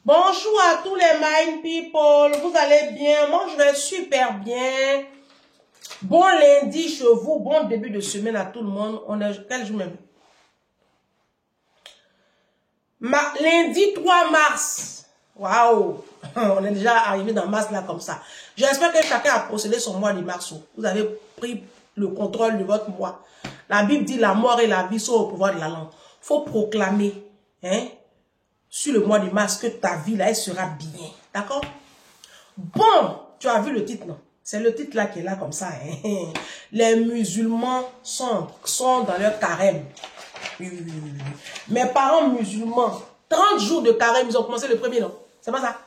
Bonjour à tous les Mind People, vous allez bien? Moi je vais super bien. Bon lundi chez vous, bon début de semaine à tout le monde. On est quel jour même? Lundi 3 mars. Waouh! On est déjà arrivé dans mars là comme ça. J'espère que chacun a procédé son mois de mars. Vous avez pris le contrôle de votre mois. La Bible dit la mort et la vie sont au pouvoir de la langue. Faut proclamer, hein, sur le mois de mars que ta vie là, elle sera bien. D'accord? Bon, tu as vu le titre, non? C'est le titre là qui est là comme ça. Hein? Les musulmans sont dans leur carême. Mes parents musulmans, 30 jours de carême, ils ont commencé le premier, non? C'est pas ça?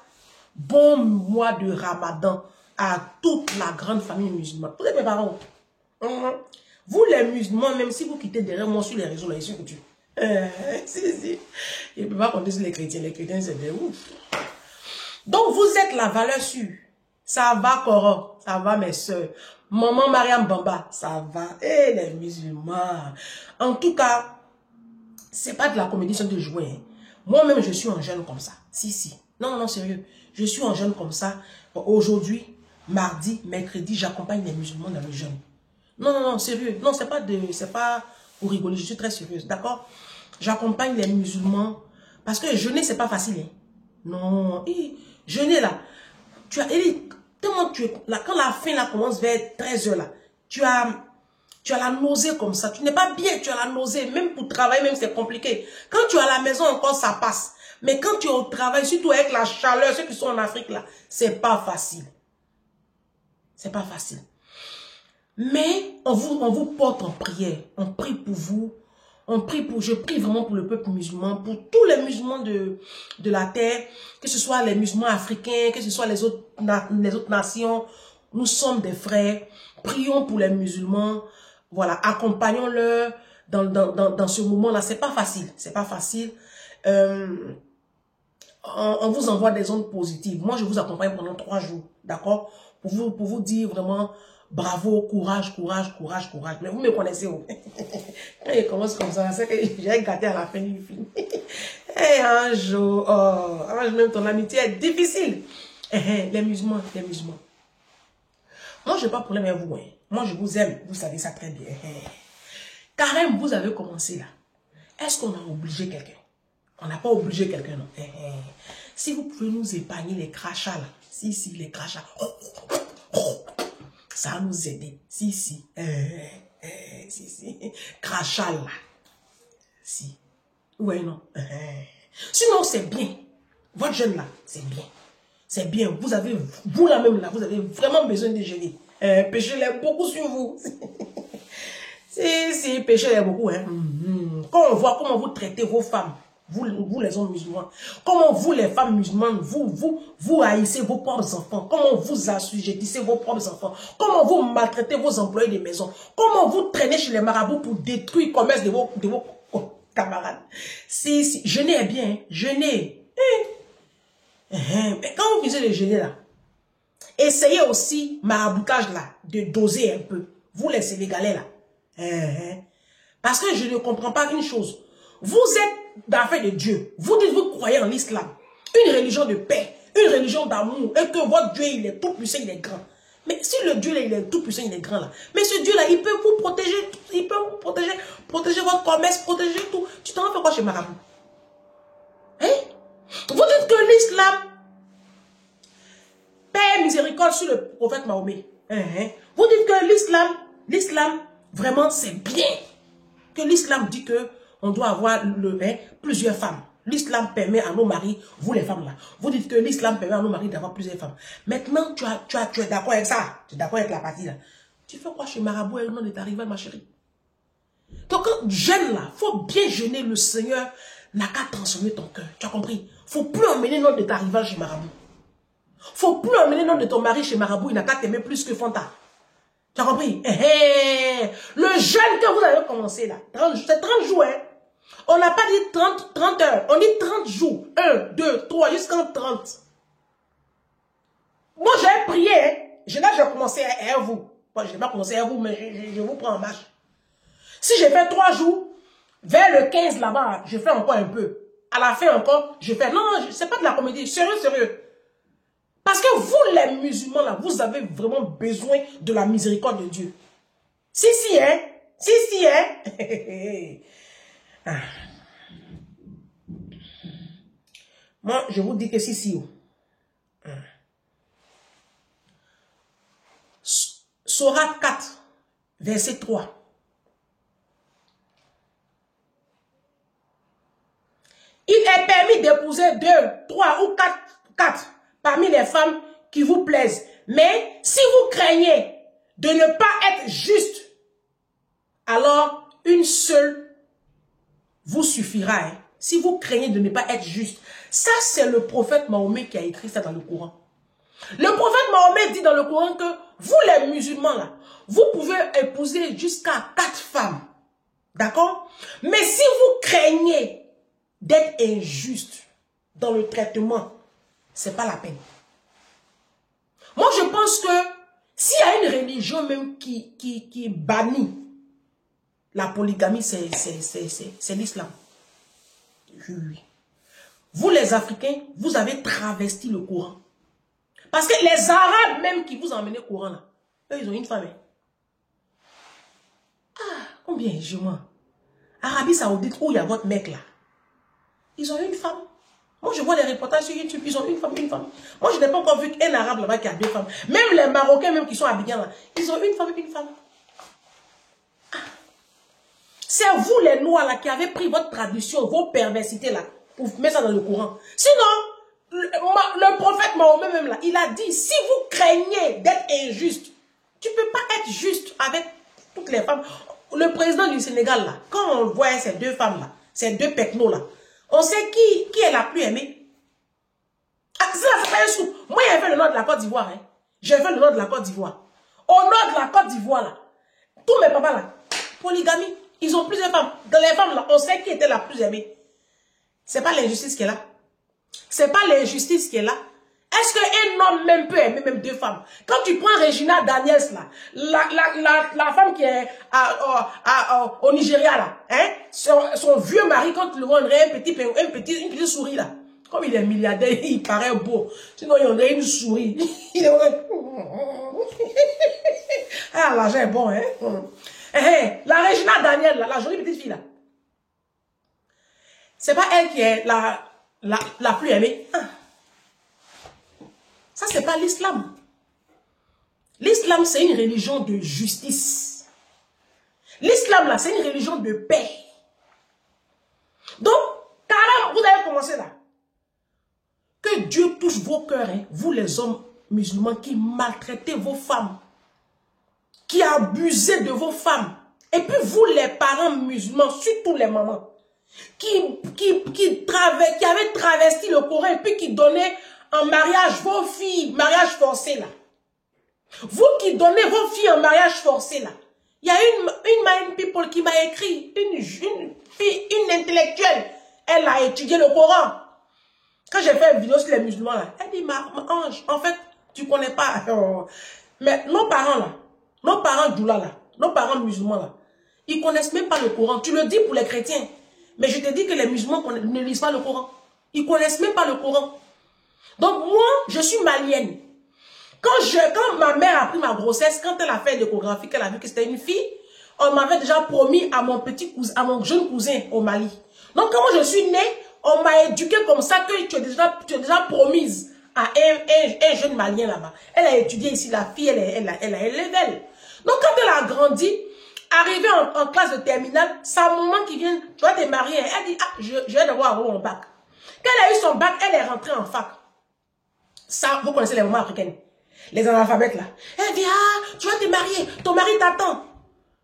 Bon mois de Ramadan à toute la grande famille musulmane. Vous êtes mes parents. Vous les musulmans, même si vous quittez derrière moi sur les réseaux, là, ici, que tu... si. Je ne peux pas compter sur les chrétiens. Les chrétiens, c'est des ouf. Donc, vous êtes la valeur sûre. Ça va, Coro. Ça va, mes soeurs. Maman Mariam Bamba, ça va. Et les musulmans. En tout cas, c'est pas de la comédie, c'est de jouer. Hein. Moi-même, je suis en jeûne comme ça. Si. Non, sérieux. Je suis en jeûne comme ça. Aujourd'hui, mardi, mercredi, j'accompagne les musulmans dans le jeûne. Non, sérieux. Non, c'est pas pour rigoler. Je suis très sérieuse, d'accord? J'accompagne les musulmans. Parce que jeûner, c'est pas facile. Hein. Non. Jeûner, là. Tellement tu es là, quand la faim, là, commence vers 13 h, là, tu as la nausée comme ça. Tu n'es pas bien, tu as la nausée. Même pour travailler, même c'est compliqué. Quand tu es à la maison, encore, ça passe. Mais quand tu es au travail, surtout avec la chaleur, ceux qui sont en Afrique, là, c'est pas facile. C'est pas facile. Mais on vous porte en prière. On prie pour vous. Je prie vraiment pour le peuple musulman, pour tous les musulmans de la terre, que ce soit les musulmans africains, que ce soit les autres nations. Nous sommes des frères. Prions pour les musulmans. Voilà, accompagnons-le dans ce moment-là. C'est pas facile. C'est pas facile. On vous envoie des ondes positives. Moi, je vous accompagne pendant 3 jours. D'accord? Pour vous dire vraiment... Bravo, courage. Mais vous me connaissez où? Quand il commence comme ça, c'est que j'ai gâté à la fin du film. Et un jour, même ton amitié est difficile. Les musulmans. Moi, je n'ai pas de problème avec vous. Hein. Moi, je vous aime. Vous savez ça très bien. Carême, vous avez commencé là. Est-ce qu'on a obligé quelqu'un? On n'a pas obligé quelqu'un, non? Si vous pouvez nous épargner les crachats là. Si, les crachats. Ça va nous aider. Si. Crachat là. Si. Ouais, non. Sinon, c'est bien. Votre jeûne là, c'est bien. C'est bien. Vous là même là, vous avez vraiment besoin de jeûner. Péché l'est beaucoup sur vous. si, péché l'est beaucoup. Hein. Quand on voit comment vous traitez vos femmes, vous les hommes musulmans, comment vous les femmes musulmanes, vous haïssez vos propres enfants, comment vous assujettissez vos propres enfants, comment vous maltraitez vos employés de maison, comment vous traînez chez les marabouts pour détruire le commerce de vos camarades. Si, jeûner est bien, hein? Jeûner. Mais quand vous visez le jeûner là, essayez aussi, maraboutage là, de doser un peu. Vous les Sénégalais là. Parce que je ne comprends pas une chose. Vous êtes d'affaires de Dieu. Vous dites vous croyez en l'islam. Une religion de paix. Une religion d'amour. Et que votre Dieu, il est tout puissant, il est grand. Mais si le Dieu, là, il est tout puissant, il est grand là. Mais ce Dieu là, il peut vous protéger. Il peut vous protéger votre commerce, protéger tout. Tu t'en fais quoi chez Marabout? Hein? Vous dites que l'islam, paix et miséricorde sur le prophète Mahomet. Vous dites que l'islam, vraiment, c'est bien. Que l'islam dit que on doit avoir plusieurs femmes. L'islam permet à nos maris, vous les femmes là, vous dites que l'islam permet à nos maris d'avoir plusieurs femmes. Maintenant, tu es d'accord avec ça. Tu es d'accord avec la partie là. Tu fais quoi chez Marabout et le nom de ta rivale, ma chérie? Donc, quand jeûne là, faut bien jeûner. Le Seigneur n'a qu'à transformer ton cœur. Tu as compris? Faut plus emmener le nom de ta rivale chez Marabout. Faut plus emmener le nom de ton mari chez Marabout. Il n'a qu'à t'aimer plus que Fanta. Tu as compris? Le jeûne que vous avez commencé là, c'est 30 jours, hein? On n'a pas dit 30 heures, on dit 30 jours. 1, 2, 3, jusqu'en 30. Moi, j'ai prié, hein? J'ai commencé à vous. Moi, je n'ai pas commencé à vous, mais je vous prends en marche. Si j'ai fait 3 jours, vers le 15 là-bas, je fais encore un peu. à la fin encore, je fais. Non, c'est pas de la comédie. Sérieux, sérieux. Parce que vous, les musulmans, là, vous avez vraiment besoin de la miséricorde de Dieu. Si, hein. Si, hein. Ah. Moi, je vous dis que si. Sourate 4, verset 3. Il est permis d'épouser 2, 3 ou 4 parmi les femmes qui vous plaisent. Mais si vous craignez de ne pas être juste, alors une seule vous suffira. Hein. Si vous craignez de ne pas être juste. Ça, c'est le prophète Mahomet qui a écrit ça dans le Coran. Le prophète Mahomet dit dans le Coran que vous, les musulmans, là, vous pouvez épouser jusqu'à 4 femmes. D'accord? Mais si vous craignez d'être injuste dans le traitement, c'est pas la peine. Moi, je pense que s'il y a une religion même qui bannit la polygamie, c'est l'islam. Oui. Vous, les Africains, vous avez travesti le Coran. Parce que les Arabes même qui vous emmènent au Coran, là, eux, ils ont une femme. Ah, combien je mens? Arabie Saoudite, où il y a votre mec là, ils ont une femme. Moi, je vois les reportages sur YouTube, ils ont une femme. Moi, je n'ai pas encore vu qu'un Arabe là-bas qui a 2 femmes. Même les Marocains même qui sont habillés là, ils ont une femme. Ah. C'est vous les Noirs là qui avez pris votre tradition, vos perversités là, pour mettre ça dans le Coran. Sinon, le prophète Mahomet même là, il a dit, si vous craignez d'être injuste, tu ne peux pas être juste avec toutes les femmes. Le président du Sénégal là, quand on voit ces 2 femmes là, ces 2 pecnos là, on sait qui est la plus aimée. Ah, ça, c'est pas un sou. Moi, j'ai fait le nord de la Côte d'Ivoire. Hein. J'ai fait le nord de la Côte d'Ivoire. Au nord de la Côte d'Ivoire là, tous mes papas là, polygamie, ils ont plusieurs femmes. Dans les femmes là, on sait qui était la plus aimée. C'est pas l'injustice qui est là. C'est pas l'injustice qui est là. Est-ce qu'un homme même peut aimer même 2 femmes? Quand tu prends Regina Daniels là, la femme qui est au Nigeria là, hein, son vieux mari, quand tu le vois, on dirait une petite souris là. Comme il est milliardaire, il paraît beau. Sinon, il y aurait une souris. Il est... Ah, l'argent est bon, hein. La Regina Daniels là, la jolie petite fille là. C'est pas elle qui est la plus aimée. Ah. Ça, c'est pas l'islam. L'islam, c'est une religion de justice. L'islam, là, c'est une religion de paix. Donc, carrément, vous avez commencé là. Que Dieu touche vos cœurs, hein, vous les hommes musulmans qui maltraitez vos femmes, qui abusez de vos femmes. Et puis vous, les parents musulmans, surtout les mamans, qui avaient travesti le Coran et puis qui donnaient en mariage vos filles, mariage forcé là. Vous qui donnez vos filles en mariage forcé là. Il y a une mind people qui m'a écrit, une intellectuelle. Elle a étudié le Coran. Quand j'ai fait une vidéo sur les musulmans là, elle dit, ma ange, en fait, tu connais pas. Mais nos parents là, nos parents doula là, nos parents musulmans là, ils connaissent même pas le Coran. Tu le dis pour les chrétiens. Mais je te dis que les musulmans ne lisent pas le Coran. Ils connaissent même pas le Coran. Donc moi, je suis malienne. Quand ma mère a pris ma grossesse, quand elle a fait l'échographie, qu'elle a vu que c'était une fille, on m'avait déjà promis à mon petit cousin, à mon jeune cousin au Mali. Donc quand moi je suis née, on m'a éduquée comme ça que tu es déjà promise à un jeune malien là-bas. Elle a étudié ici, la fille, elle a level. Donc quand elle a grandi, arrivée en classe de terminale, sa maman qui vient, tu vas te marier, elle dit, ah, je vais devoir avoir mon bac. Quand elle a eu son bac, elle est rentrée en fac. Ça, vous connaissez les mamans africaines. Les analphabètes là. Elle dit, ah, tu vas te marier, ton mari t'attend.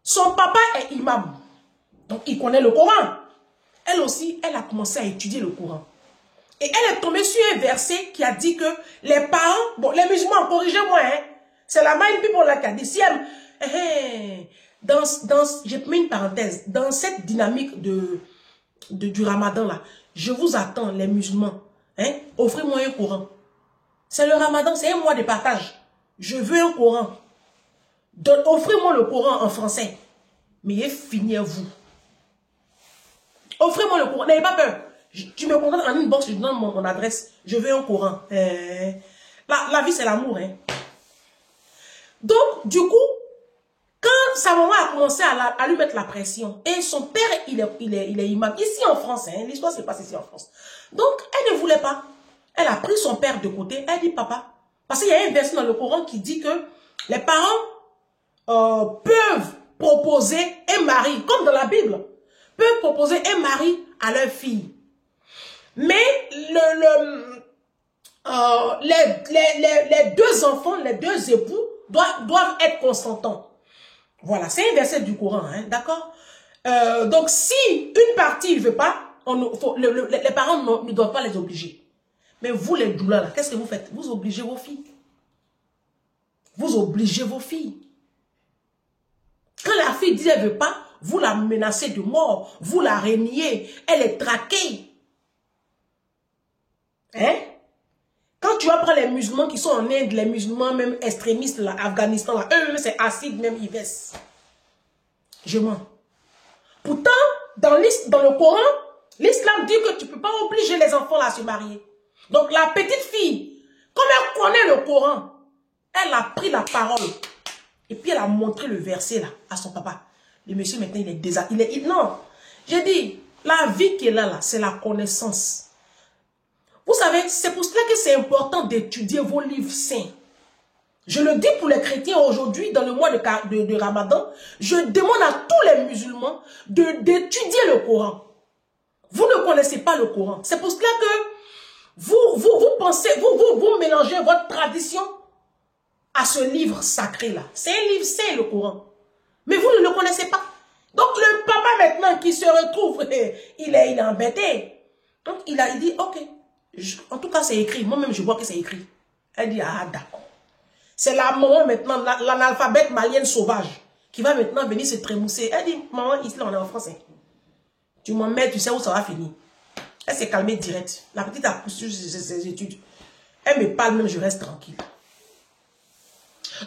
Son papa est imam. Donc il connaît le Coran. Elle aussi, elle a commencé à étudier le Coran. Et elle est tombée sur un verset qui a dit que les parents, bon, les musulmans, corrigez-moi, hein. C'est la mind people là qui a dit, si elle, j'ai mis une parenthèse, dans cette dynamique du ramadan là, je vous attends, les musulmans, hein, offrez-moi un Coran. C'est le ramadan, c'est un mois de partage. Je veux un Coran. Offrez-moi le Coran en français. Mais il est fini à vous. Offrez-moi le Coran, n'ayez pas peur. Tu me contactes en inbox, je te donne mon adresse. Je veux un Coran. La vie, c'est l'amour. Hein. Donc, du coup, quand sa maman a commencé à lui mettre la pression, et son père, il est imam, ici en France, hein, l'histoire se passe ici en France. Donc, elle ne voulait pas. Elle a pris son père de côté, elle dit papa. Parce qu'il y a un verset dans le Coran qui dit que les parents peuvent proposer un mari, comme dans la Bible, peuvent proposer un mari à leur fille. Mais les deux enfants, les deux époux doivent être consentants. Voilà, c'est un verset du Coran, hein, d'accord? Donc, si une partie ne veut pas, les parents ne doivent pas les obliger. Mais vous, les doulas, là, qu'est-ce que vous faites? Vous obligez vos filles. Vous obligez vos filles. Quand la fille dit qu'elle ne veut pas, vous la menacez de mort. Vous la reniez. Elle est traquée. Hein? Quand tu vas prendre les musulmans qui sont en Inde, les musulmans même extrémistes, là, Afghanistan, là, eux-mêmes, c'est acide, même ils baissent. Je mens. Pourtant, dans le Coran, l'islam dit que tu ne peux pas obliger les enfants là, à se marier. Donc la petite fille, comme elle connaît le Coran, elle a pris la parole. Et puis elle a montré le verset là, à son papa. Le monsieur maintenant, il est désagréable. Non, j'ai dit, la vie qui est là, c'est la connaissance. Vous savez, c'est pour cela que c'est important d'étudier vos livres saints. Je le dis pour les chrétiens aujourd'hui, dans le mois de Ramadan, je demande à tous les musulmans d'étudier le Coran. Vous ne connaissez pas le Coran. C'est pour cela que vous mélangez votre tradition à ce livre sacré là. C'est un livre saint, le Coran. Mais vous ne le connaissez pas. Donc le papa maintenant qui se retrouve, il est embêté. Donc il dit, ok. En tout cas, c'est écrit. Moi-même, je vois que c'est écrit. Elle dit, ah, d'accord. C'est la maman maintenant, l'analphabète malienne sauvage, qui va maintenant venir se trémousser. Elle dit, maman, ici, là, on est en français. Tu m'en mets, tu sais où ça va finir. Elle s'est calmée direct. La petite a poursuivi ses études. Elle me parle même, je reste tranquille.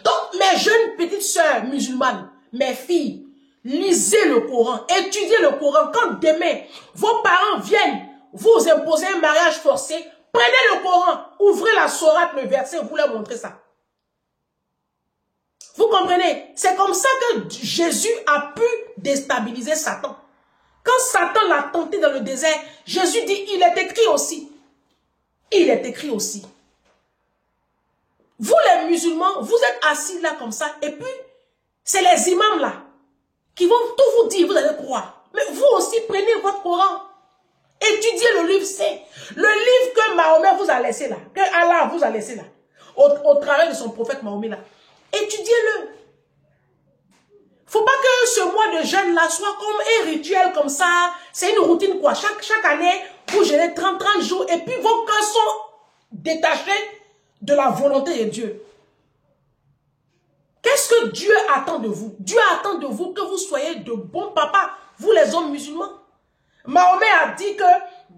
Donc, mes jeunes petites sœurs musulmanes, mes filles, lisez le Coran, étudiez le Coran. Quand demain, vos parents viennent vous imposer un mariage forcé, prenez le Coran, ouvrez la sourate, le verset, vous leur montrez ça. Vous comprenez? C'est comme ça que Jésus a pu déstabiliser Satan. Quand Satan l'a tenté dans le désert, Jésus dit, il est écrit aussi. Il est écrit aussi. Vous les musulmans, vous êtes assis là comme ça, et puis, c'est les imams là, qui vont tout vous dire, vous allez croire. Mais vous aussi, prenez votre Coran. Étudiez le livre saint. Le livre que Mahomet vous a laissé là, que Allah vous a laissé là, au travers de son prophète Mahomet là. Étudiez-le. Faut pas que ce mois de jeûne là soit comme un rituel comme ça. C'est une routine quoi. Chaque année, vous jeûnez 30 jours et puis vos cœurs sont détachés de la volonté de Dieu. Qu'est-ce que Dieu attend de vous? Dieu attend de vous que vous soyez de bons papas, vous les hommes musulmans. Mahomet a dit que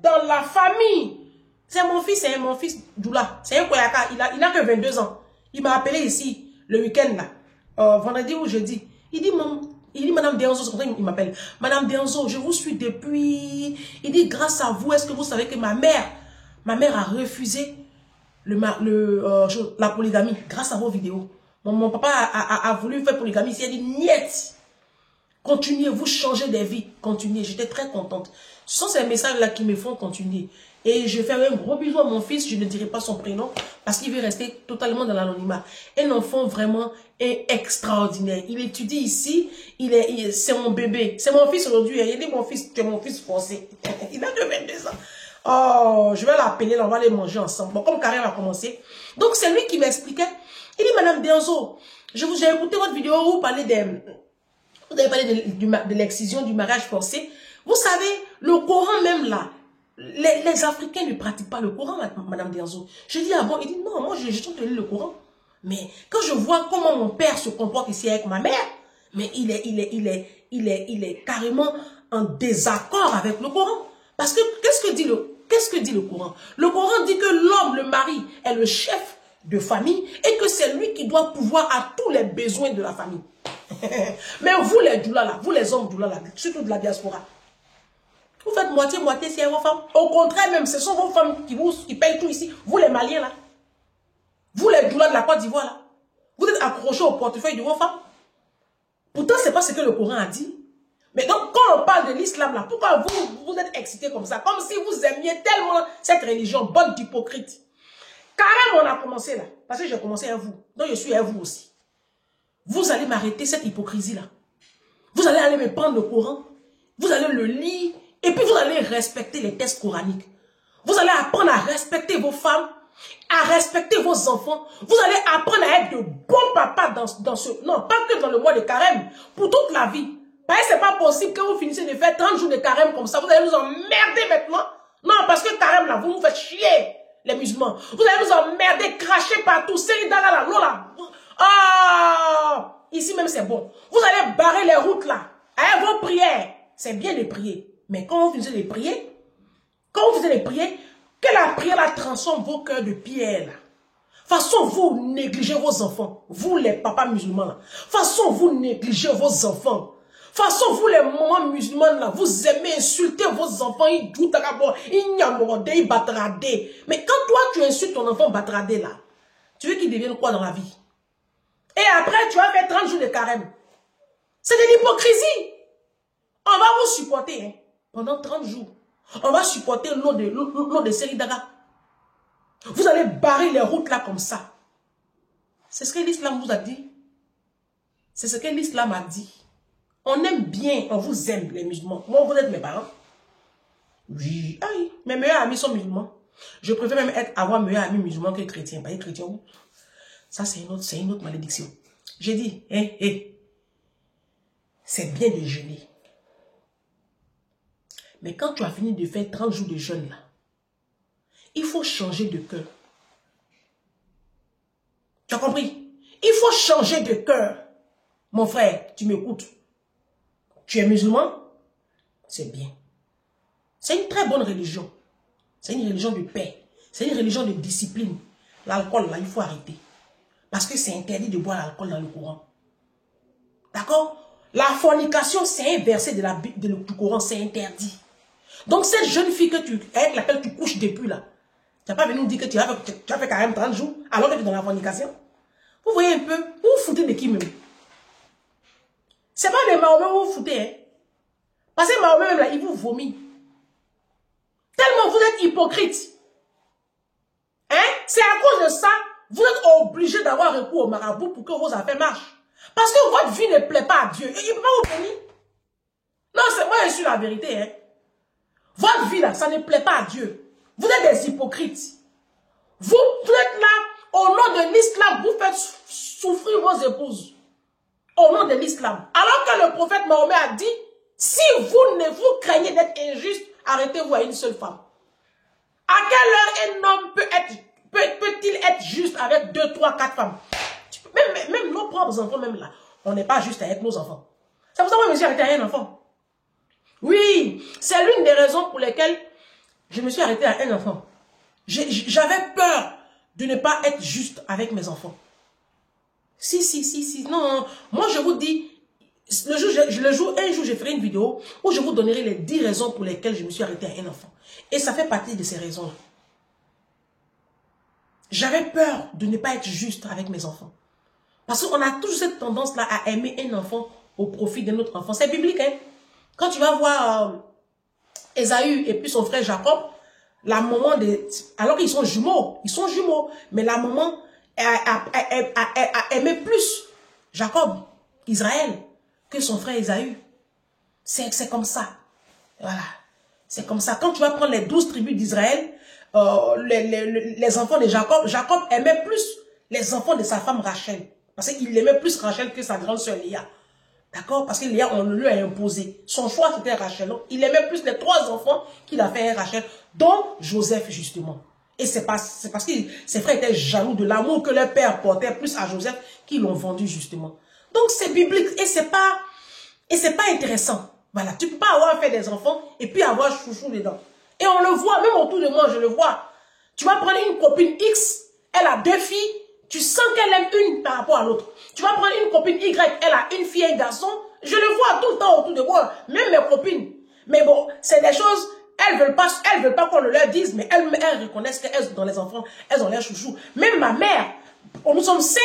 dans la famille, c'est mon fils Doula, c'est un Koyaka, il a que 22 ans. Il m'a appelé ici le week-end là, vendredi ou jeudi. Il dit Madame Déanzo, c'est comme ça qu'il m'appelle. Madame Déanzo, je vous suis depuis. Il dit grâce à vous, est-ce que vous savez que ma mère a refusé la polygamie grâce à vos vidéos. Mon papa a voulu faire polygamie ici, il a dit niet. Continuez, vous changez des vies. Continuez, j'étais très contente. Ce sont ces messages-là qui me font continuer. Et je fais un gros bisou à mon fils, je ne dirai pas son prénom, parce qu'il veut rester totalement dans l'anonymat. Un enfant vraiment extraordinaire. Il étudie ici, c'est mon bébé. C'est mon fils aujourd'hui. Il dit mon fils, tu es mon fils forcé. Il a que 22 ans. Oh, je vais l'appeler, on va les manger ensemble. Bon, comme Karim a commencé. Donc, c'est lui qui m'expliquait. Il dit, Madame Déanzo, j'ai écouté votre vidéo où vous parlez vous avez parlé de l'excision, du mariage forcé. Vous savez, le Coran même là, les Africains ne pratiquent pas le Coran, Madame Déanzo. Je dis, ah bon? Il dit, non, moi je chante le Coran. Mais quand je vois comment mon père se comporte ici avec ma mère, mais il est carrément en désaccord avec le Coran. Parce que, qu'est-ce que dit le Coran? Le Coran dit que l'homme, le mari, est le chef de famille et que c'est lui qui doit pouvoir à tous les besoins de la famille. Mais vous les doulala, vous les hommes doulala, surtout de la diaspora, Vous faites moitié-moitié, c'est vos femmes. Au contraire même, ce sont vos femmes qui payent tout ici. Vous les Maliens là. Vous les doulas de la Côte d'Ivoire là. Vous êtes accrochés au portefeuille de vos femmes. Pourtant, ce n'est pas ce que le Coran a dit. Mais donc, quand on parle de l'islam là, pourquoi vous êtes excités comme ça? Comme si vous aimiez tellement cette religion, bonne d'hypocrite. Carrément, on a commencé là. Parce que j'ai commencé à vous. Donc, je suis à vous aussi. Vous allez m'arrêter cette hypocrisie là. Vous allez aller me prendre le Coran. Vous allez le lire. Et puis, vous allez respecter les textes coraniques. Vous allez apprendre à respecter vos femmes, à respecter vos enfants. Vous allez apprendre à être de bons papas dans ce... Non, pas que dans le mois de carême, pour toute la vie. Parce que c'est pas possible que vous finissez de faire 30 jours de carême comme ça. Vous allez nous emmerder maintenant. Non, parce que carême là, vous nous faites chier, les musulmans. Vous allez nous emmerder, cracher partout. C'est dans la lola. Ah, ici même c'est bon. Vous allez barrer les routes là. Avec vos prières. C'est bien de prier. Mais quand vous finissez de prier, que la prière la transforme vos cœurs de pierre là. Façon vous négligez vos enfants. Vous les papas musulmans là. Façon vous négligez vos enfants. Façon vous les mamans musulmanes là. Vous aimez insulter vos enfants. Ils doutent d'abord. Ils nyamordent, ils batradent. Mais quand toi tu insultes ton enfant batradé là, tu veux qu'il devienne quoi dans la vie? Et après tu vas faire 30 jours de carême. C'est de l'hypocrisie. On va vous supporter hein, pendant 30 jours. On va supporter l'eau de Seridaga. Vous allez barrer les routes là comme ça. C'est ce que l'islam vous a dit. C'est ce que l'islam a dit. On aime bien, on vous aime les musulmans. Moi, vous êtes mes parents. Oui, aïe, mes meilleurs amis sont musulmans. Je préfère même avoir meilleurs amis musulmans que chrétiens. Pas les chrétiens. Ça, c'est une autre malédiction. J'ai dit, c'est bien de jeûner. Mais quand tu as fini de faire 30 jours de jeûne là, il faut changer de cœur. Tu as compris? Il faut changer de cœur. Mon frère, tu m'écoutes. Tu es musulman? C'est bien. C'est une très bonne religion. C'est une religion de paix. C'est une religion de discipline. L'alcool là, il faut arrêter. Parce que c'est interdit de boire l'alcool dans le Coran. D'accord? La fornication, c'est un verset du Coran, c'est interdit. Donc cette jeune fille avec laquelle tu couches depuis là, tu n'as pas venu nous dire que tu as fait quand même 30 jours alors que tu es dans la fornication. Vous voyez un peu, vous vous foutez de qui même? C'est pas de Mahomet où vous vous foutez. Hein? Parce que Mahomet même là, il vous vomit. Tellement vous êtes hypocrite. Hein? C'est à cause de ça, vous êtes obligé d'avoir recours au marabout pour que vos affaires marchent. Parce que votre vie ne plaît pas à Dieu. Il ne peut pas vous bénir. Non, c'est moi je suis la vérité. Hein? Votre vie là, ça ne plaît pas à Dieu. Vous êtes des hypocrites. Vous êtes là, au nom de l'islam, vous faites souffrir vos épouses. Au nom de l'islam. Alors que le prophète Mahomet a dit, si vous craignez d'être injuste, arrêtez-vous à une seule femme. À quelle heure un homme peut-il être juste avec 2, 3, 4 femmes? Même nos propres enfants, même là, on n'est pas juste avec nos enfants. C'est pour ça que moi, je me suis arrêté à un enfant. Oui, c'est l'une des raisons pour lesquelles je me suis arrêté à un enfant. J'avais peur de ne pas être juste avec mes enfants. Si. Non, moi je vous dis, un jour, je ferai une vidéo où je vous donnerai les 10 raisons pour lesquelles je me suis arrêté à un enfant. Et ça fait partie de ces raisons-là. J'avais peur de ne pas être juste avec mes enfants. Parce qu'on a toujours cette tendance-là à aimer un enfant au profit d'un autre enfant. C'est biblique, hein? Quand tu vas voir Ésaü et puis son frère Jacob, la maman alors qu'ils sont jumeaux, mais la maman a aimé plus Jacob, Israël, que son frère Ésaü. C'est comme ça. Voilà. C'est comme ça. Quand tu vas prendre les 12 tribus d'Israël, les enfants de Jacob, Jacob aimait plus les enfants de sa femme Rachel. Parce qu'il aimait plus Rachel que sa grande sœur Léa. D'accord? Parce que Léa, on lui a imposé. Son choix, c'était Rachel. Il aimait plus les 3 enfants qu'il a fait à Rachel, dont Joseph, justement. Et c'est parce que ses frères étaient jaloux de l'amour que leur père portait plus à Joseph qu'ils l'ont vendu, justement. Donc, c'est biblique et c'est pas intéressant. Voilà. Tu peux pas avoir fait des enfants et puis avoir chouchou dedans. Et on le voit, même autour de moi, je le vois. Tu vas prendre une copine X, elle a 2 filles, tu sens qu'elle aime une par rapport à l'autre. Tu vas prendre une copine Y, elle a une fille et un garçon. Je le vois tout le temps autour de moi, même mes copines. Mais bon, c'est des choses, elles veulent pas qu'on le leur dise, mais elles reconnaissent qu'elles, dans les enfants, elles ont leur chouchou. Même ma mère, nous sommes 5,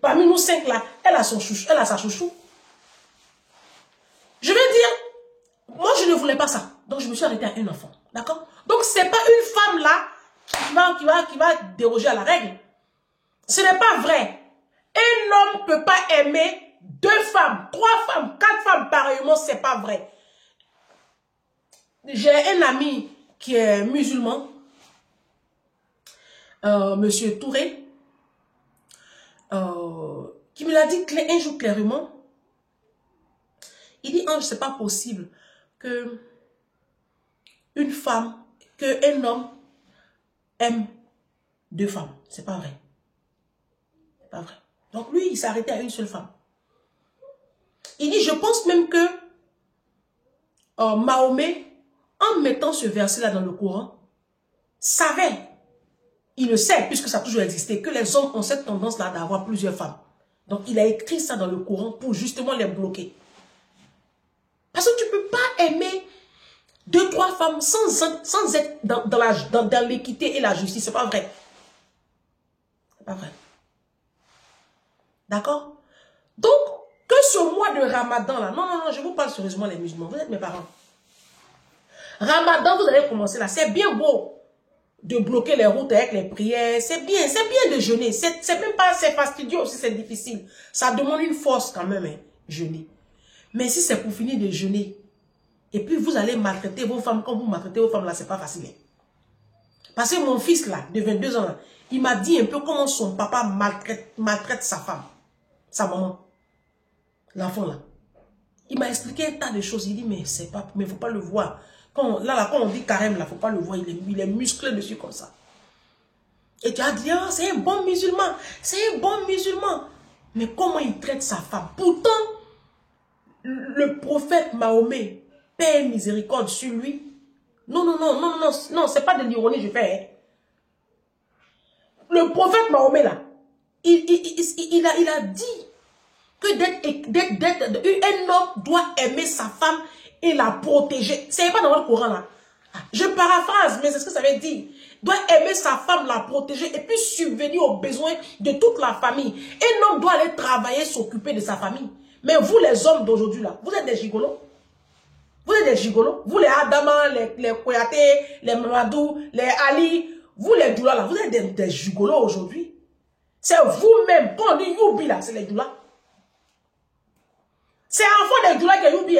parmi nous 5 là, elle a son chouchou, elle a sa chouchou. Je veux dire, moi je ne voulais pas ça. Donc je me suis arrêtée à un enfant. D'accord? Donc c'est pas une femme là qui va déroger à la règle. Ce n'est pas vrai. Un homme ne peut pas aimer 2 femmes, 3 femmes, 4 femmes pareillement, c'est pas vrai. J'ai un ami qui est musulman, Monsieur Touré, qui me l'a dit un jour clairement. Il dit, Ange, c'est pas possible que une femme, qu'un homme aime 2 femmes. C'est pas vrai. C'est pas vrai. Donc lui, il s'est arrêté à une seule femme. Il dit, je pense même que Mahomet, en mettant ce verset-là dans le Coran, savait, il le sait, puisque ça a toujours existé, que les hommes ont cette tendance-là d'avoir plusieurs femmes. Donc il a écrit ça dans le Coran pour justement les bloquer. Parce que tu ne peux pas aimer 2, 3 femmes sans être dans l'équité et la justice. C'est pas vrai. C'est pas vrai. D'accord? Donc, que ce mois de Ramadan là, non, je vous parle sérieusement les musulmans, vous êtes mes parents. Ramadan, vous allez commencer là, c'est bien beau de bloquer les routes avec les prières, c'est bien de jeûner, c'est même pas, c'est fastidieux aussi, c'est difficile. Ça demande une force quand même, hein, jeûner. Mais si c'est pour finir de jeûner, et puis vous allez maltraiter vos femmes, quand vous maltraitez vos femmes là, c'est pas facile. Hein. Parce que mon fils là, de 22 ans, là, il m'a dit un peu comment son papa maltraite sa femme, sa maman, l'enfant là. Il m'a expliqué un tas de choses, il dit mais c'est pas, mais faut pas le voir. Quand on dit carême là, faut pas le voir, il est musclé dessus comme ça. Et tu as dit, ah, c'est un bon musulman, c'est un bon musulman. Mais comment il traite sa femme? Pourtant, le prophète Mahomet, paix et miséricorde sur lui. Non, c'est pas de l'ironie, je fais. Hein. Le prophète Mahomet, là, il a dit que un homme doit aimer sa femme et la protéger. C'est pas dans le Coran, là. Je paraphrase, mais c'est ce que ça veut dire. Doit aimer sa femme, la protéger et puis subvenir aux besoins de toute la famille. Un homme doit aller travailler, s'occuper de sa famille. Mais vous, les hommes d'aujourd'hui, là, vous êtes des gigolos. Vous êtes des gigolos. Vous, les Adama, les Koyate, les Mamadou, les Ali, vous, les Doula, là, vous êtes des gigolos aujourd'hui. C'est vous-même. Quand on dit Youbi, là, c'est les Doula. C'est enfant des Doula qui est Youbi.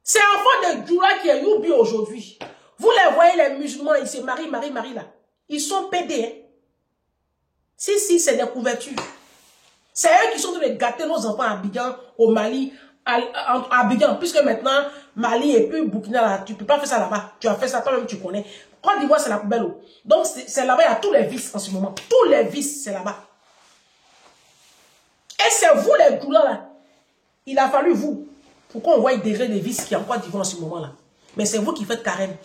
C'est enfant des Doula qui est Youbi aujourd'hui. Vous les voyez, les musulmans, ils se marient, là. Ils sont pédés. Hein. Si, c'est des couvertures. C'est eux qui sont en train de gâter nos enfants à Abidjan, au Mali, à Abidjan, puisque maintenant, Mali et puis Burkina, là, tu ne peux pas faire ça là-bas. Tu as fait ça toi-même, tu connais. Côte d'Ivoire, c'est la poubelle. Donc, c'est là-bas, il y a tous les vices en ce moment. Tous les vices, c'est là-bas. Et c'est vous, les douleurs, là. Il a fallu vous, pour qu'on voie déjà les vices qui en Côte d'Ivoire en ce moment-là. Mais c'est vous qui faites carême.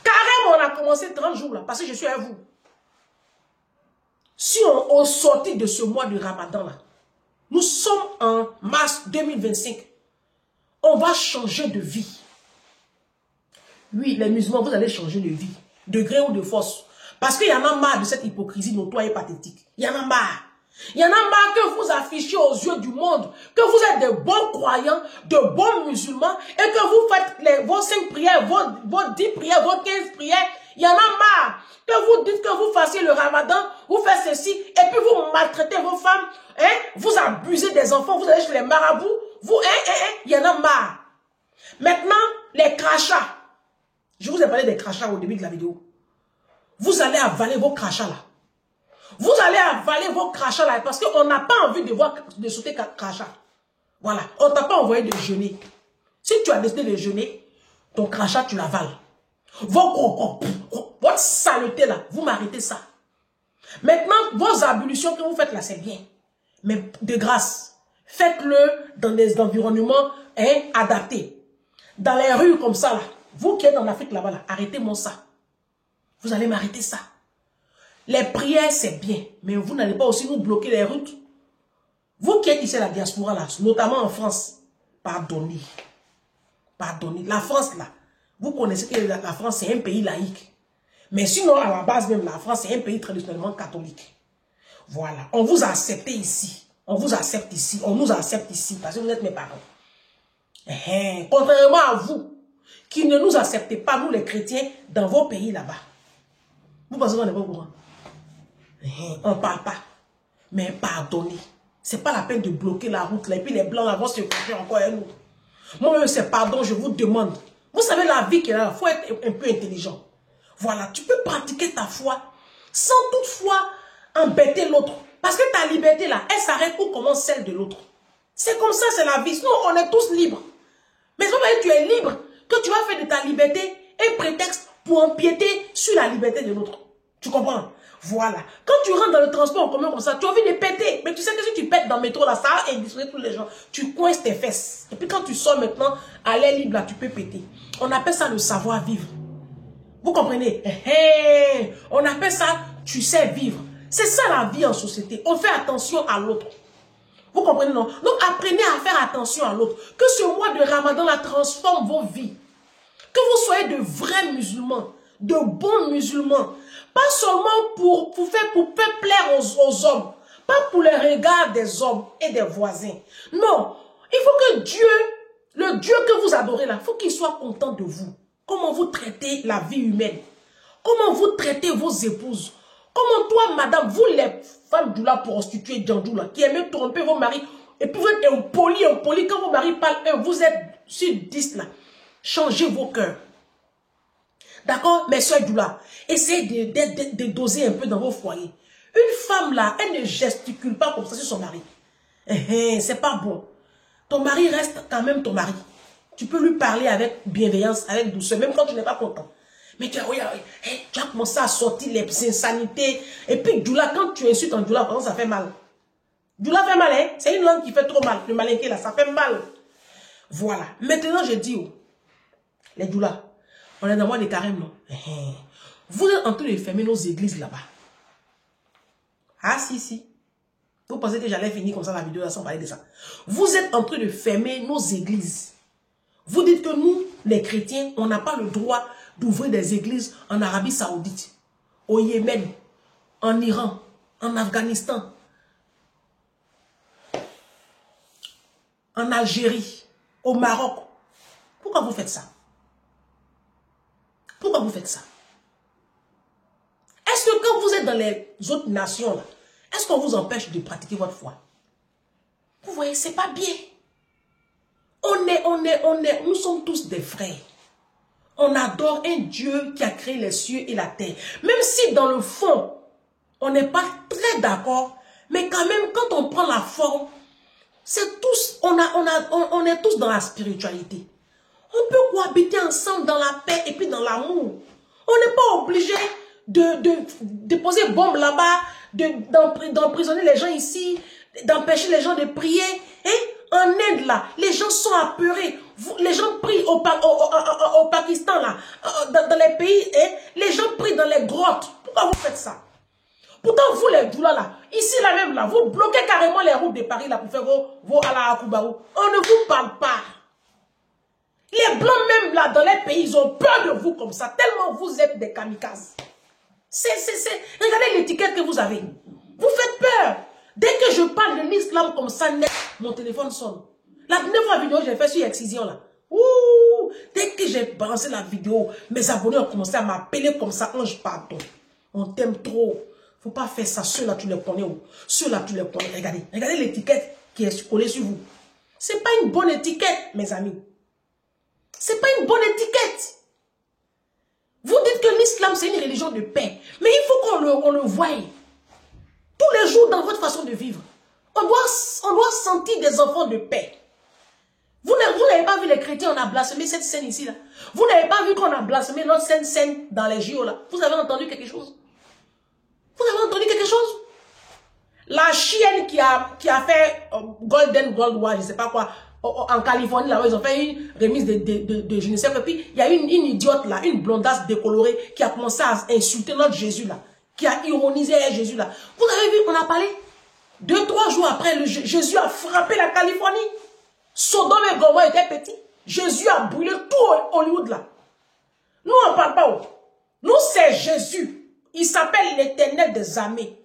Carême, on a commencé 30 jours, là, parce que je suis avec vous. Si on sortit de ce mois de Ramadan, là, nous sommes en mars 2025, on va changer de vie. Oui, les musulmans, vous allez changer de vie, de gré ou de force. Parce qu'il y en a marre de cette hypocrisie notoire et pathétique. Il y en a marre. Il y en a marre que vous affichez aux yeux du monde que vous êtes de bons croyants, de bons musulmans, et que vous faites vos 5 prières, vos 10 prières, vos 15 prières. Il y en a marre que vous dites que vous fassiez le Ramadan, vous faites ceci, et puis vous maltraitez vos femmes, hein, vous abusez des enfants, vous allez chez les marabouts, vous, il y en a marre. Maintenant, les crachats. Je vous ai parlé des crachats au début de la vidéo. Vous allez avaler vos crachats là. Vous allez avaler vos crachats là parce qu'on n'a pas envie de voir de sauter crachats. Voilà. On ne t'a pas envoyé de jeûner. Si tu as décidé de jeûner, ton crachat, tu l'avales. Votre saleté là, vous m'arrêtez ça. Maintenant, vos ablutions que vous faites là, c'est bien. Mais de grâce, faites-le dans des environnements adaptés. Dans les rues comme ça là. Vous qui êtes en Afrique là-bas, là, arrêtez-moi ça. Vous allez m'arrêter ça. Les prières, c'est bien. Mais vous n'allez pas aussi nous bloquer les routes. Vous qui êtes ici à la diaspora, là, notamment en France, pardonnez. Pardonnez. La France, là, vous connaissez que la France, c'est un pays laïque. Mais sinon, à la base même, la France, c'est un pays traditionnellement catholique. Voilà. On vous a accepté ici. On vous accepte ici. On nous accepte ici. Parce que vous êtes mes parents. Contrairement à vous, qui ne nous acceptez pas, nous les chrétiens, dans vos pays là-bas. Vous pensez qu'on n'est pas au courant? On ne parle pas. Mais pardonnez. C'est pas la peine de bloquer la route là. Et puis les blancs là vont se coucher encore à nous. Moi-même, c'est pardon, je vous demande. Vous savez la vie qu'il y a là, il faut être un peu intelligent. Voilà, tu peux pratiquer ta foi sans toutefois embêter l'autre. Parce que ta liberté là, elle s'arrête où commence celle de l'autre. C'est comme ça, c'est la vie. Sinon, on est tous libres. Mais c'est pas parce que tu es libre que tu vas faire de ta liberté un prétexte pour empiéter sur la liberté de l'autre. Tu comprends? Voilà. Quand tu rentres dans le transport en commun comme ça, tu as envie de péter. Mais tu sais que si tu pètes dans le métro là, ça va indiscuter tous les gens. Tu coinces tes fesses. Et puis quand tu sors maintenant à l'air libre là, tu peux péter. On appelle ça le savoir-vivre. Vous comprenez? On appelle ça tu sais vivre. C'est ça la vie en société. On fait attention à l'autre. Vous comprenez, non? Donc apprenez à faire attention à l'autre. Que ce mois de Ramadan la transforme vos vies. Que vous soyez de vrais musulmans, de bons musulmans. Pas seulement pour faire plaire aux hommes. Pas pour les regards des hommes et des voisins. Non. Il faut que Dieu, le Dieu que vous adorez là, il faut qu'il soit content de vous. Comment vous traitez la vie humaine. Comment vous traitez vos épouses. Comment toi, madame, vous les femmes de la prostituée d'Andoula, qui aiment tromper vos maris, et puis vous êtes impoli, quand vos maris parlent, vous êtes sur 10 là. Changez vos cœurs. D'accord? Mes soeurs Doula, essayez de doser un peu dans vos foyers. Une femme là, elle ne gesticule pas comme ça sur son mari. C'est pas bon. Ton mari reste quand même ton mari. Tu peux lui parler avec bienveillance, avec douceur, même quand tu n'es pas content. Mais tu as commencé à sortir les insanités. Et puis Doula, quand tu insultes en Doula, ça fait mal. Doula fait mal, hein? C'est une langue qui fait trop mal. Le malinqué là, ça fait mal. Voilà. Maintenant, je dis, les Doula, on est dans le mois de carême, non? Vous êtes en train de fermer nos églises là-bas. Ah, si. Vous pensez que j'allais finir comme ça la vidéo là sans parler de ça? Vous êtes en train de fermer nos églises. Vous dites que nous, les chrétiens, on n'a pas le droit d'ouvrir des églises en Arabie Saoudite, au Yémen, en Iran, en Afghanistan, en Algérie, au Maroc. Pourquoi vous faites ça? Pourquoi vous faites ça? Est-ce que quand vous êtes dans les autres nations, là, est-ce qu'on vous empêche de pratiquer votre foi? Vous voyez, c'est pas bien. Nous sommes tous des frères. On adore un Dieu qui a créé les cieux et la terre. Même si dans le fond, on n'est pas très d'accord, mais quand même, quand on prend la forme, c'est tous, on est tous dans la spiritualité. On peut cohabiter ensemble dans la paix et puis dans l'amour. On n'est pas obligé de poser bombe là-bas, d'emprisonner les gens ici, d'empêcher les gens de prier. En Inde, là, les gens sont apeurés. Les gens prient au Pakistan, là, dans les pays, les gens prient dans les grottes. Pourquoi vous faites ça? Pourtant, vous, les Doula, là, ici, là même, là, vous bloquez carrément les routes de Paris, là, pour faire vos Allah Akubarou. On ne vous parle pas. Les Blancs, même, là, dans les pays, ils ont peur de vous comme ça, tellement vous êtes des kamikazes. Regardez l'étiquette que vous avez. Vous faites peur. Dès que je parle de l'islam comme ça, mon téléphone sonne. La dernière fois vidéo que j'ai fait sur Excision là. Dès que j'ai balancé la vidéo, mes abonnés ont commencé à m'appeler comme ça. Ange, pardon. On t'aime trop. Faut pas faire ça. Ceux-là, tu les connais. Ceux-là, tu les connais. Regardez l'étiquette qui est collée sur vous. C'est pas une bonne étiquette, mes amis. C'est pas une bonne étiquette. Vous dites que l'islam, c'est une religion de paix. Mais il faut qu'on le voie. Tous les jours dans votre façon de vivre. On doit sentir des enfants de paix. Vous n'avez pas vu les chrétiens, on a blasphémé cette scène ici là. Vous n'avez pas vu qu'on a blasphémé notre scène dans les JO là. Vous avez entendu quelque chose? Vous avez entendu quelque chose? La chienne qui a fait Golden Gold War, je ne sais pas quoi, en Californie là, ils ont fait une remise de je ne sais pas. Et puis il y a une idiote là, une blondasse décolorée qui a commencé à insulter notre Jésus là. Qui a ironisé Jésus là. Vous avez vu, on a parlé. 2-3 jours après, Jésus a frappé la Californie. Sodome et Gomorrhe étaient petits. Jésus a brûlé tout Hollywood là. Nous, on ne parle pas. Nous, c'est Jésus. Il s'appelle l'Éternel des armées.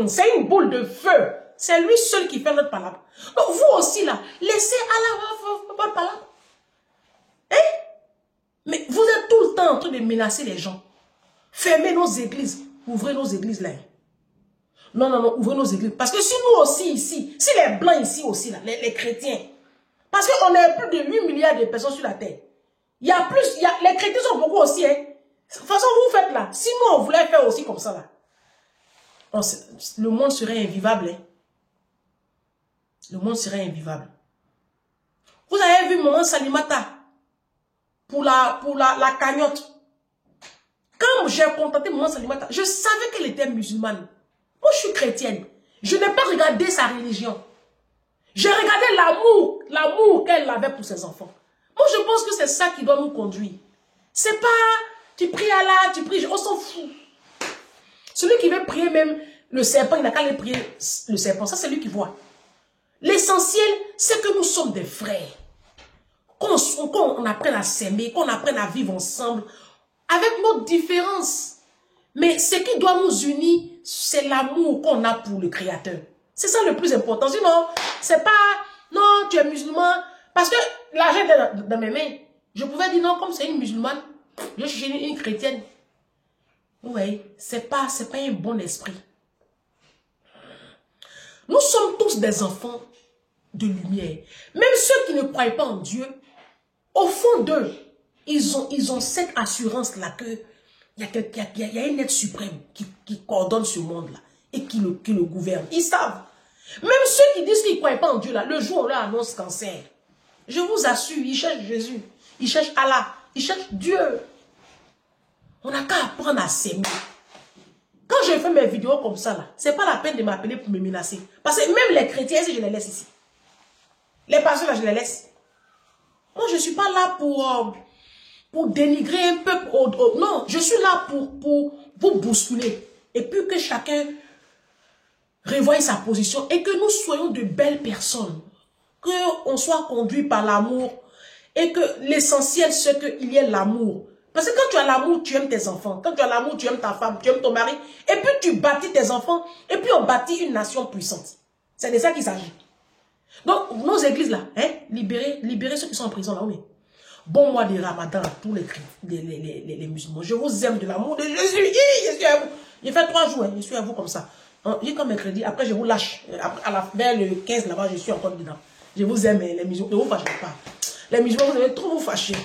C'est une boule de feu. C'est lui seul qui fait notre palabre. Donc, vous aussi là, laissez Allah votre palabre. Hein? Mais vous êtes tout le temps en train de menacer les gens. Fermez nos églises. Ouvrez nos églises là. Non, non, non, ouvrez nos églises. Parce que si nous aussi ici, si les blancs ici aussi, là, les chrétiens, parce qu'on est plus de 8 milliards de personnes sur la terre. Il y a plus, les chrétiens sont beaucoup aussi. Hein. De toute façon, vous faites là. Si nous, on voulait faire aussi comme ça là, le monde serait invivable. Hein. Le monde serait invivable. Vous avez vu Maman Salimata pour la cagnotte. Quand j'ai contacté Maman Salimata, je savais qu'elle était musulmane. Moi, je suis chrétienne. Je n'ai pas regardé sa religion. J'ai regardé l'amour qu'elle avait pour ses enfants. Moi, je pense que c'est ça qui doit nous conduire. C'est pas, tu pries Allah, tu pries, on s'en fout. Celui qui veut prier même le serpent, il n'a qu'à aller prier le serpent. Ça, c'est lui qui voit. L'essentiel, c'est que nous sommes des frères. Qu'on apprenne à s'aimer, qu'on apprenne à vivre ensemble, avec nos différences. Mais ce qui doit nous unir, c'est l'amour qu'on a pour le Créateur. C'est ça le plus important. Sinon, c'est pas, non, tu es musulman. Parce que l'argent était dans mes mains. Je pouvais dire non, comme c'est une musulmane, je suis une chrétienne. Oui, c'est pas un bon esprit. Nous sommes tous des enfants de lumière. Même ceux qui ne croient pas en Dieu, au fond d'eux, ils ont cette assurance-là qu'il y a un être suprême qui coordonne ce monde-là et qui le gouverne. Ils savent. Même ceux qui disent qu'ils ne croient pas en Dieu, là, le jour où on leur annonce cancer, je vous assure, ils cherchent Jésus, ils cherchent Allah, ils cherchent Dieu. On n'a qu'à apprendre à s'aimer. Quand je fais mes vidéos comme ça, là, c'est pas la peine de m'appeler pour me menacer. Parce que même les chrétiens, je les laisse ici. Les pasteurs, là, je les laisse. Moi, je ne suis pas là pour dénigrer un peuple. Non, je suis là pour bousculer. Et puis que chacun revoie sa position et que nous soyons de belles personnes. Qu'on soit conduit par l'amour et que l'essentiel, c'est qu'il y ait l'amour. Parce que quand tu as l'amour, tu aimes tes enfants. Quand tu as l'amour, tu aimes ta femme, tu aimes ton mari. Et puis tu bâtis tes enfants. Et puis on bâtit une nation puissante. C'est de ça qu'il s'agit. Donc, nos églises là, hein, libérez ceux qui sont en prison là, oui. Bon mois de Ramadan à tous les musulmans. Je vous aime de l'amour de Jésus. Je suis à vous. J'ai fait 3 jours, hein, je suis à vous comme ça. J'ai comme mercredi, après je vous lâche. Vers le 15 là-bas, je suis encore dedans. Je vous aime, les musulmans. Ne vous fâchez pas. Les musulmans, vous allez trop vous fâcher.